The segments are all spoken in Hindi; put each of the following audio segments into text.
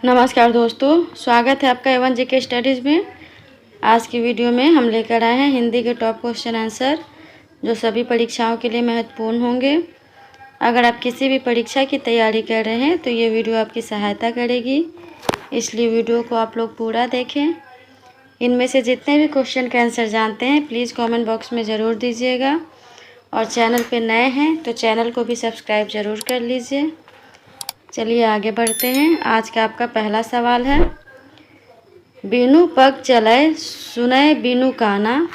नमस्कार दोस्तों, स्वागत है आपका A1 GK स्टडीज़ में। आज की वीडियो में हम लेकर आए हैं हिंदी के टॉप क्वेश्चन आंसर जो सभी परीक्षाओं के लिए महत्वपूर्ण होंगे। अगर आप किसी भी परीक्षा की तैयारी कर रहे हैं तो ये वीडियो आपकी सहायता करेगी, इसलिए वीडियो को आप लोग पूरा देखें। इनमें से जितने भी क्वेश्चन के आंसर जानते हैं प्लीज़ कॉमेंट बॉक्स में ज़रूर दीजिएगा, और चैनल पर नए हैं तो चैनल को भी सब्सक्राइब ज़रूर कर लीजिए। चलिए आगे बढ़ते हैं। आज का आपका पहला सवाल है, बिनु पग चलय सुनय बिनु काना,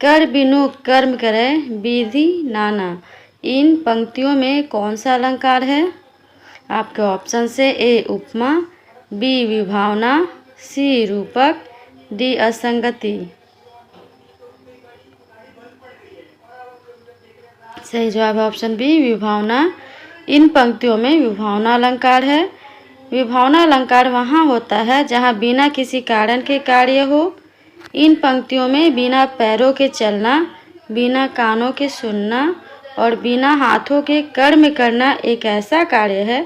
कर बिनु कर्म करे विधि नाना। इन पंक्तियों में कौन सा अलंकार है? आपके ऑप्शन से ए उपमा, बी विभावना, सी रूपक, डी असंगति। सही जवाब है ऑप्शन बी विभावना। इन पंक्तियों में विभावना अलंकार है। विभावना अलंकार वहाँ होता है जहाँ बिना किसी कारण के कार्य हो। इन पंक्तियों में बिना पैरों के चलना, बिना कानों के सुनना और बिना हाथों के कर्म करना एक ऐसा कार्य है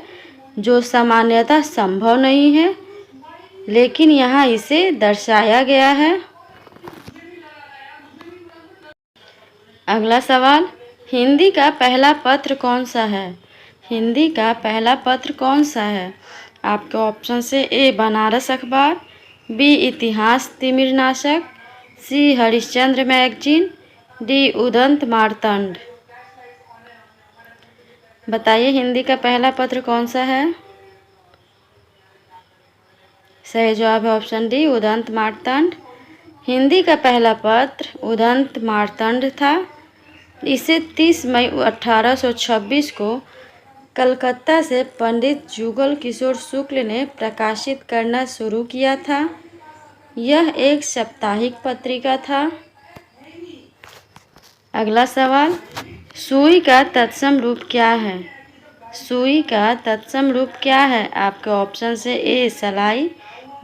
जो सामान्यतः संभव नहीं है, लेकिन यहाँ इसे दर्शाया गया है। अगला सवाल, हिंदी का पहला पत्र कौन सा है? हिंदी का पहला पत्र कौन सा है? आपके ऑप्शन से ए बनारस अखबार, बी इतिहास तिमिरनाशक, सी हरिश्चंद्र मैगजीन, डी उदंत मार्तंड। बताइए हिंदी का पहला पत्र कौन सा है? सही जवाब है ऑप्शन डी उदंत मार्तंड। हिंदी का पहला पत्र उदंत मार्तंड था। इसे 30 मई 1826 को कलकत्ता से पंडित जुगल किशोर शुक्ल ने प्रकाशित करना शुरू किया था। यह एक साप्ताहिक पत्रिका था। अगला सवाल, सुई का तत्सम रूप क्या है? सुई का तत्सम रूप क्या है? आपके ऑप्शन से ए सलाई,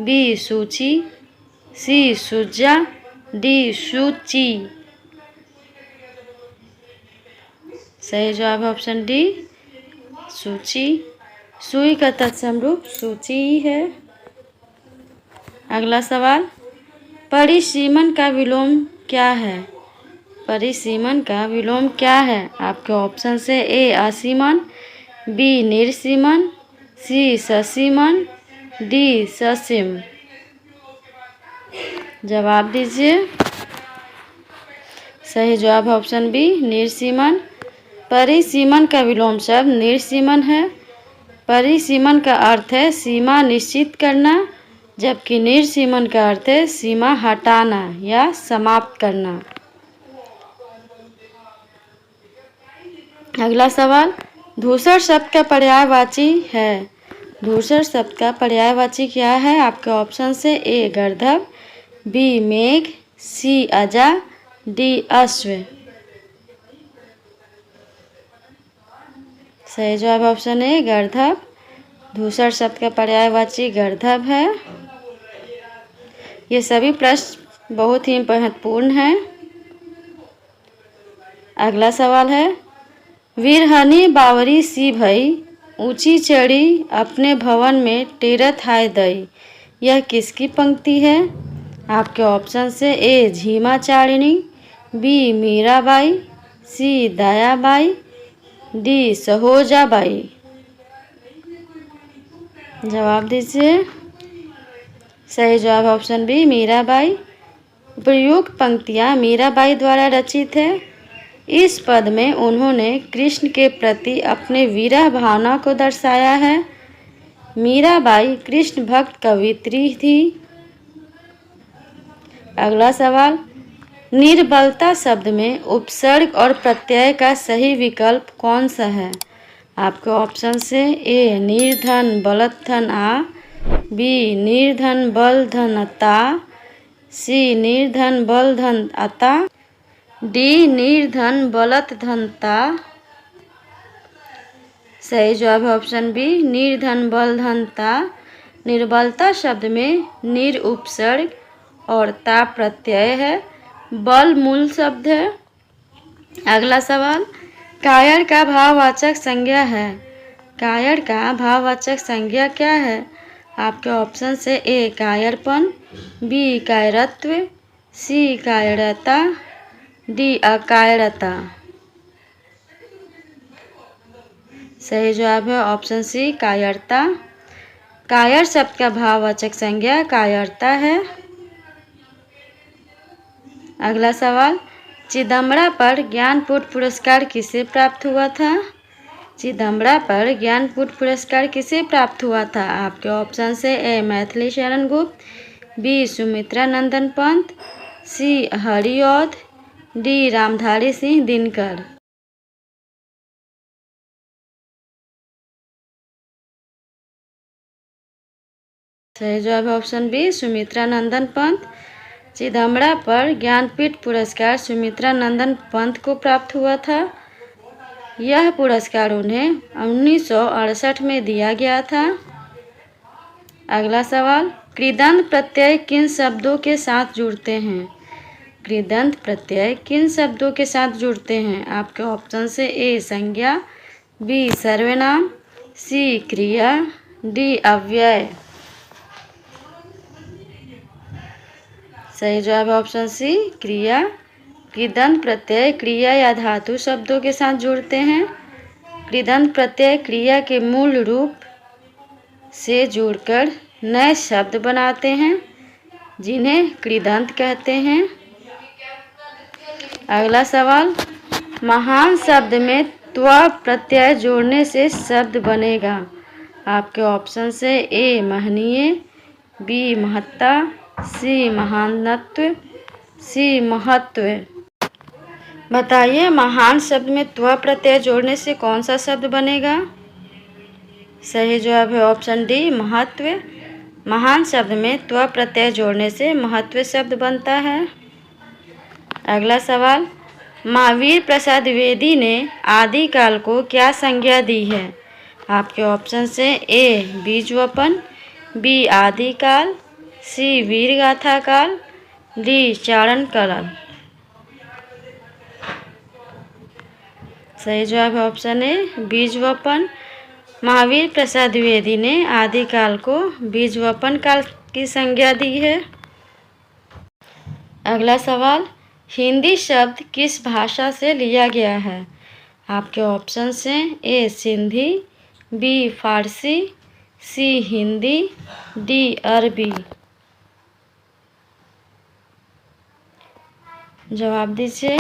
बी सूची, सी सुजा, डी सूची। सही जवाब है ऑप्शन डी सूची। सुई का तत्सम रूप सूची ही है। अगला सवाल, परिसीमन का विलोम क्या है? परिसीमन का विलोम क्या है? आपके ऑप्शन से ए असीमन, बी निर्सीमन, सी ससीमन, डी ससीम। जवाब दीजिए। सही जवाब है ऑप्शन बी निर्सीमन। परिसीमन का विलोम शब्द निर्सीमन है। परिसीमन का अर्थ है सीमा निश्चित करना, जबकि निर्सीमन का अर्थ है सीमा हटाना या समाप्त करना। अगला सवाल, धूसर शब्द का पर्यायवाची है। धूसर शब्द का पर्यायवाची क्या है? आपके ऑप्शन से ए गर्दभ, बी मेघ, सी अजा, डी अश्व। सही जवाब ऑप्शन ए गर्दभ। धूसर शब्द का पर्यायवाची गर्दभ है। ये सभी प्रश्न बहुत ही महत्वपूर्ण हैं। अगला सवाल है, वीरहनी बावरी सी भई, ऊंची चढ़ी अपने भवन में टेरत हाय दई। यह किसकी पंक्ति है? आपके ऑप्शन से ए झीमाचारिणी, बी मीराबाई, सी दयाबाई, डी सहोजाबाई। जवाब दीजिए। सही जवाब ऑप्शन बी मीराबाई। उपयुक्त पंक्तियाँ मीराबाई द्वारा रचित है। इस पद में उन्होंने कृष्ण के प्रति अपने विरह भावना को दर्शाया है। मीराबाई कृष्ण भक्त कवयित्री थी। अगला सवाल, निर्बलता शब्द में उपसर्ग और प्रत्यय का सही विकल्प कौन सा है? आपके ऑप्शन से ए निर्धन बलत धन आ, बी निर्धन बल धन अता, सी निर्धन बल धन अता, डी निर्धन बलत धन ता। सही जवाब है ऑप्शन बी निर्धन बल धन ता। निर्बलता शब्द में निर उपसर्ग और ता प्रत्यय है। बल मूल शब्द है। अगला सवाल, कायर का भाववाचक संज्ञा है। कायर का भाववाचक संज्ञा क्या है? आपके ऑप्शन से ए कायरपन, बी कायरत्व, सी कायरता, डी अकायरता। सही जवाब है ऑप्शन सी कायरता। कायर शब्द का भाववाचक संज्ञा कायरता है। अगला सवाल, चिदंबरा पर ज्ञानपीठ पुरस्कार किसे प्राप्त हुआ था? चिदंबरा पर ज्ञानपीठ पुरस्कार किसे प्राप्त हुआ था? आपके ऑप्शन से ए मैथिली शरण गुप्त, बी सुमित्रा नंदन पंत, सी हरिऔध, डी रामधारी सिंह दिनकर। सही जवाब है ऑप्शन बी सुमित्रा नंदन पंत। चिदंबरा पर ज्ञानपीठ पुरस्कार सुमित्रा नंदन पंत को प्राप्त हुआ था। यह पुरस्कार उन्हें 1968 में दिया गया था। अगला सवाल, कृदंत प्रत्यय किन शब्दों के साथ जुड़ते हैं? कृदंत प्रत्यय किन शब्दों के साथ जुड़ते हैं? आपके ऑप्शन से ए संज्ञा, बी सर्वनाम, सी क्रिया, डी अव्यय। सही जवाब है ऑप्शन सी क्रिया। कृदंत प्रत्यय क्रिया या धातु शब्दों के साथ जुड़ते हैं। कृदंत प्रत्यय क्रिया के मूल रूप से जुड़कर नए शब्द बनाते हैं जिन्हें कृदंत कहते हैं। अगला सवाल, महान शब्द में त्व प्रत्यय जोड़ने से शब्द बनेगा। आपके ऑप्शन से ए महनीय, बी महत्ता, सी महानत्व, सी महत्व। बताइए महान शब्द में त्व प्रत्यय जोड़ने से कौन सा शब्द बनेगा? सही जवाब है ऑप्शन डी महत्व। महान शब्द में त्व प्रत्यय जोड़ने से महत्व शब्द बनता है। अगला सवाल, महावीर प्रसाद द्विवेदी ने आदिकाल को क्या संज्ञा दी है? आपके ऑप्शन से ए बीजवपन, बी आदिकाल, सी वीरगाथा काल, डी चारण काल। सही जवाब है ऑप्शन ए बीजवपन। महावीर प्रसाद द्विवेदी ने आदिकाल को बीजवपन काल की संज्ञा दी है। अगला सवाल, हिंदी शब्द किस भाषा से लिया गया है? आपके ऑप्शन से ए सिंधी, बी फारसी, सी हिंदी, डी अरबी। जवाब दीजिए।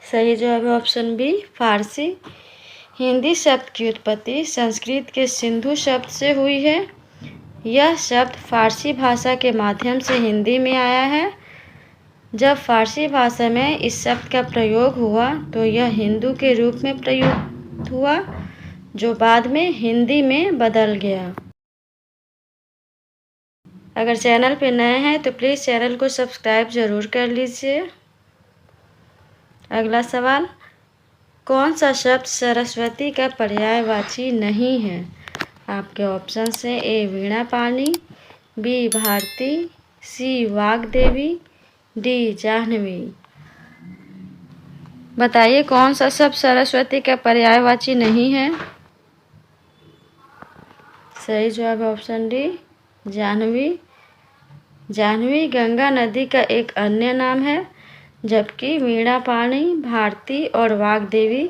सही जवाब है ऑप्शन बी फारसी। हिंदी शब्द की उत्पत्ति संस्कृत के सिंधु शब्द से हुई है। यह शब्द फारसी भाषा के माध्यम से हिंदी में आया है। जब फारसी भाषा में इस शब्द का प्रयोग हुआ तो यह हिंदू के रूप में प्रयुक्त हुआ, जो बाद में हिंदी में बदल गया। अगर चैनल पे नए हैं तो प्लीज़ चैनल को सब्सक्राइब ज़रूर कर लीजिए। अगला सवाल, कौन सा शब्द सरस्वती का पर्यायवाची नहीं है? आपके ऑप्शन से ए वीणा पानी, बी भारती, सी वाग्देवी, डी जाह्नवी। बताइए कौन सा शब्द सरस्वती का पर्यायवाची नहीं है? सही जवाब है ऑप्शन डी जाह्नवी। जाह्नवी गंगा नदी का एक अन्य नाम है, जबकि वीणा पानी, भारती और वाग्देवी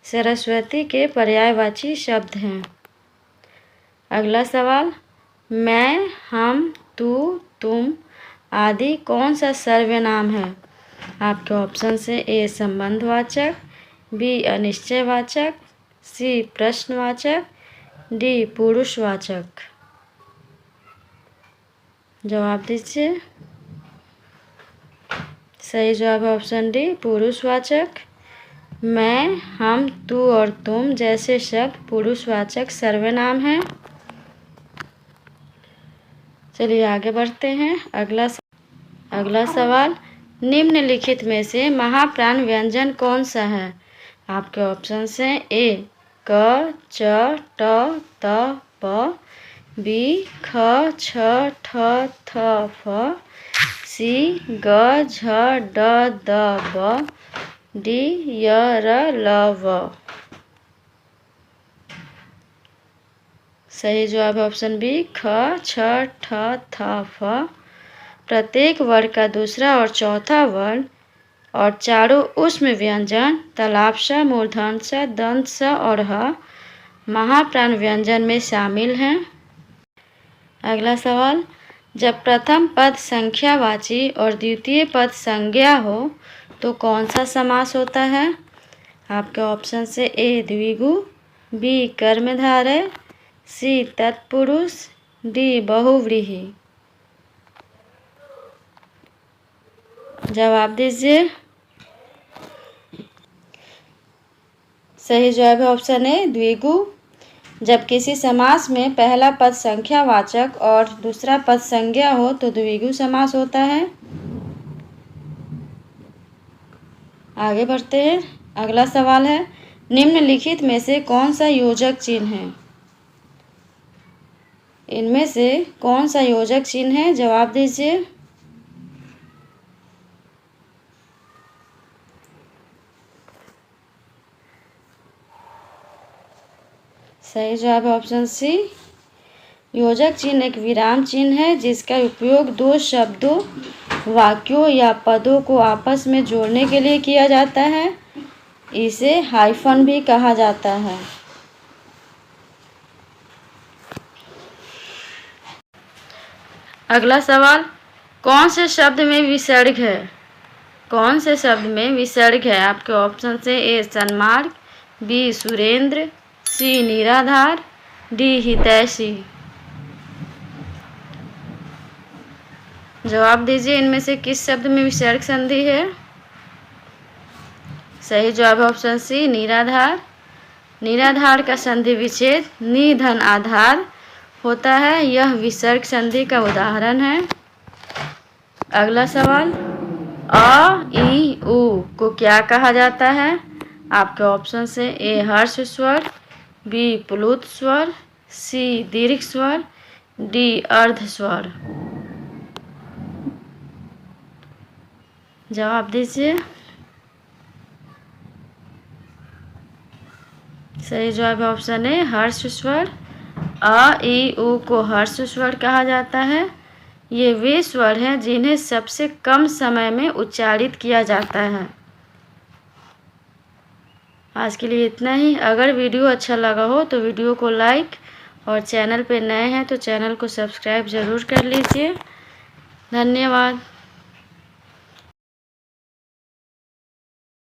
सरस्वती के पर्यायवाची शब्द हैं। अगला सवाल, मैं, हम, तू, तुम आदि कौन सा सर्वनाम है? आपके ऑप्शन से ए संबंधवाचक, बी अनिश्चयवाचक, सी प्रश्नवाचक, डी पुरुषवाचक। जवाब दीजिए। सही जवाब है ऑप्शन डी पुरुषवाचक। मैं, हम, तू और तुम जैसे शब्द पुरुषवाचक सर्वनाम हैं। चलिए आगे बढ़ते हैं। अगला सवाल, निम्नलिखित में से महाप्राण व्यंजन कौन सा है? आपके ऑप्शन से ए क, च, ट, त, प, बी ख, छ, ठ, थ, फ, सी ग, झ, ड, द, ब, डी य, र, ल, व। सही जवाब है ऑप्शन बी ख, छ, ठ, थ, फ। प्रत्येक वर्ण का दूसरा और चौथा वर्ण और चारों ऊष्म व्यंजन तलाब स, मूर्धन स, दंत स और ह महाप्राण व्यंजन में शामिल हैं। अगला सवाल, जब प्रथम पद संख्यावाची और द्वितीय पद संज्ञा हो तो कौन सा समास होता है? आपके ऑप्शन से ए द्विगु, बी कर्मधारय, सी तत्पुरुष, डी बहुव्रीहि। जवाब दीजिए। सही जवाब है ऑप्शन ए द्विगु। जब किसी समास में पहला पद संख्यावाचक और दूसरा पद संज्ञा हो तो द्विगु समास होता है। आगे बढ़ते हैं। अगला सवाल है, निम्नलिखित में से कौन सा योजक चिन्ह है? इनमें से कौन सा योजक चिन्ह है? जवाब दीजिए। सही जवाब है ऑप्शन सी। योजक चिन्ह एक विराम चिन्ह है जिसका उपयोग दो शब्दों, वाक्यों या पदों को आपस में जोड़ने के लिए किया जाता है। इसे हाइफन भी कहा जाता है। अगला सवाल, कौन से शब्द में विसर्ग है? कौन से शब्द में विसर्ग है? आपके ऑप्शन से ए सन्मार्ग, बी सुरेंद्र, सी निराधार, डी हितैषी। जवाब दीजिए, इनमें से किस शब्द में विसर्ग संधि है? सही जवाब है ऑप्शन सी निराधार। निराधार का संधि विच्छेद नि धन आधार होता है। यह विसर्ग संधि का उदाहरण है। अगला सवाल, अ, ई, उ को क्या कहा जाता है? आपके ऑप्शन से ए हर्ष स्वर, बी प्लुत स्वर, सी दीर्घ स्वर, डी अर्ध स्वर। जवाब दीजिए। सही जवाब है ऑप्शन ए हर्ष स्वर। अ, ई, उ को हर्ष स्वर कहा जाता है। ये वे स्वर हैं जिन्हें सबसे कम समय में उच्चारित किया जाता है। आज के लिए इतना ही। अगर वीडियो अच्छा लगा हो तो वीडियो को लाइक और चैनल पे नए हैं तो चैनल को सब्सक्राइब ज़रूर कर लीजिए। धन्यवाद।